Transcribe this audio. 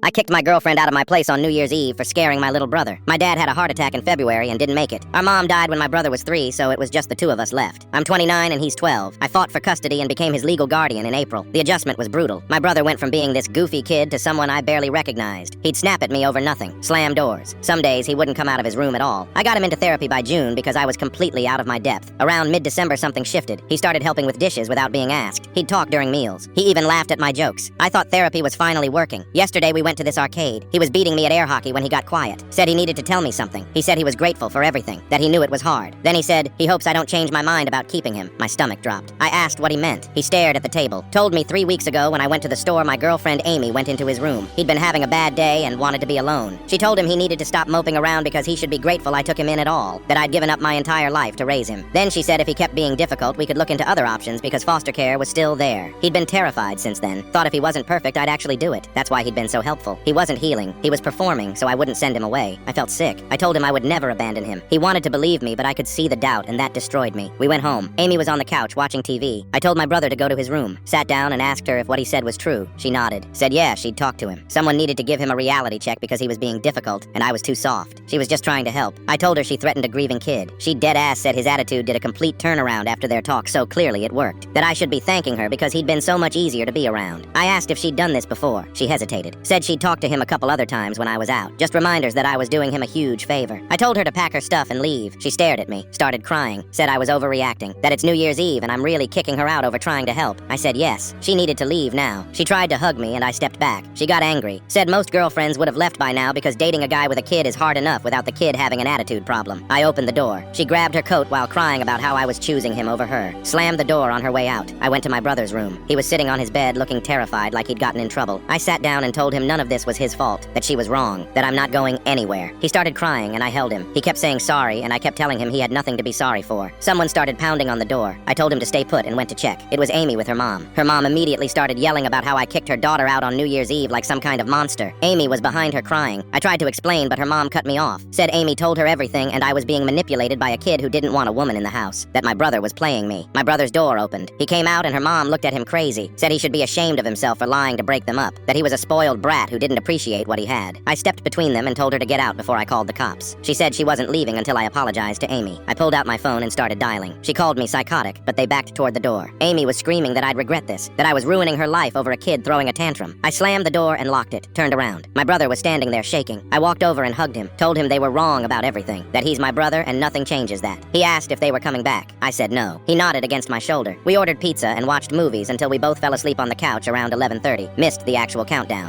I kicked my girlfriend out of my place on New Year's Eve for scaring my little brother. My dad had a heart attack in February and didn't make it. Our mom died when my brother was 3, so it was just the two of us left. I'm 29 and he's 12. I fought for custody and became his legal guardian in April. The adjustment was brutal. My brother went from being this goofy kid to someone I barely recognized. He'd snap at me over nothing, slam doors. Some days he wouldn't come out of his room at all. I got him into therapy by June because I was completely out of my depth. Around mid-December something shifted. He started helping with dishes without being asked. He'd talk during meals. He even laughed at my jokes. I thought therapy was finally working. Yesterday we went to this arcade. He was beating me at air hockey when he got quiet. Said he needed to tell me something. He said he was grateful for everything, that he knew it was hard. Then he said he hopes I don't change my mind about keeping him. My stomach dropped. I asked what he meant. He stared at the table. Told me 3 weeks ago when I went to the store, my girlfriend Amy went into his room. He'd been having a bad day and wanted to be alone. She told him he needed to stop moping around because he should be grateful I took him in at all, that I'd given up my entire life to raise him. Then she said if he kept being difficult, we could look into other options because foster care was still there. He'd been terrified since then. Thought if he wasn't perfect, I'd actually do it. That's why he'd been so helpful. He wasn't healing. He was performing, so I wouldn't send him away. I felt sick. I told him I would never abandon him. He wanted to believe me, but I could see the doubt, and that destroyed me. We went home. Amy was on the couch watching TV. I told my brother to go to his room. Sat down and asked her if what he said was true. She nodded. Said yeah, she'd talk to him. Someone needed to give him a reality check because he was being difficult, and I was too soft. She was just trying to help. I told her she threatened a grieving kid. She dead-ass said his attitude did a complete turnaround after their talk, so clearly it worked. That I should be thanking her because he'd been so much easier to be around. I asked if she'd done this before. She hesitated. Said she'd talked to him a couple other times when I was out. Just reminders that I was doing him a huge favor. I told her to pack her stuff and leave. She stared at me, started crying, said I was overreacting, that it's New Year's Eve and I'm really kicking her out over trying to help. I said yes. She needed to leave now. She tried to hug me and I stepped back. She got angry. Said most girlfriends would have left by now because dating a guy with a kid is hard enough without the kid having an attitude problem. I opened the door. She grabbed her coat while crying about how I was choosing him over her. Slammed the door on her way out. I went to my brother's room. He was sitting on his bed looking terrified like he'd gotten in trouble. I sat down and told him none of this was his fault, that she was wrong, that I'm not going anywhere. He started crying and I held him. He kept saying sorry and I kept telling him he had nothing to be sorry for. Someone started pounding on the door. I told him to stay put and went to check. It was Amy with her mom. Her mom immediately started yelling about how I kicked her daughter out on New Year's Eve like some kind of monster. Amy was behind her crying. I tried to explain but her mom cut me off. Said Amy told her everything and I was being manipulated by a kid who didn't want a woman in the house. That my brother was playing me. My brother's door opened. He came out and her mom looked at him crazy. Said he should be ashamed of himself for lying to break them up. That he was a spoiled brat who didn't appreciate what he had. I stepped between them and told her to get out before I called the cops. She said she wasn't leaving until I apologized to Amy. I pulled out my phone and started dialing. She called me psychotic, but they backed toward the door. Amy was screaming that I'd regret this, that I was ruining her life over a kid throwing a tantrum. I slammed the door and locked it, turned around. My brother was standing there shaking. I walked over and hugged him, told him they were wrong about everything, that he's my brother and nothing changes that. He asked if they were coming back. I said no. He nodded against my shoulder. We ordered pizza and watched movies until we both fell asleep on the couch around 11:30. Missed the actual countdown.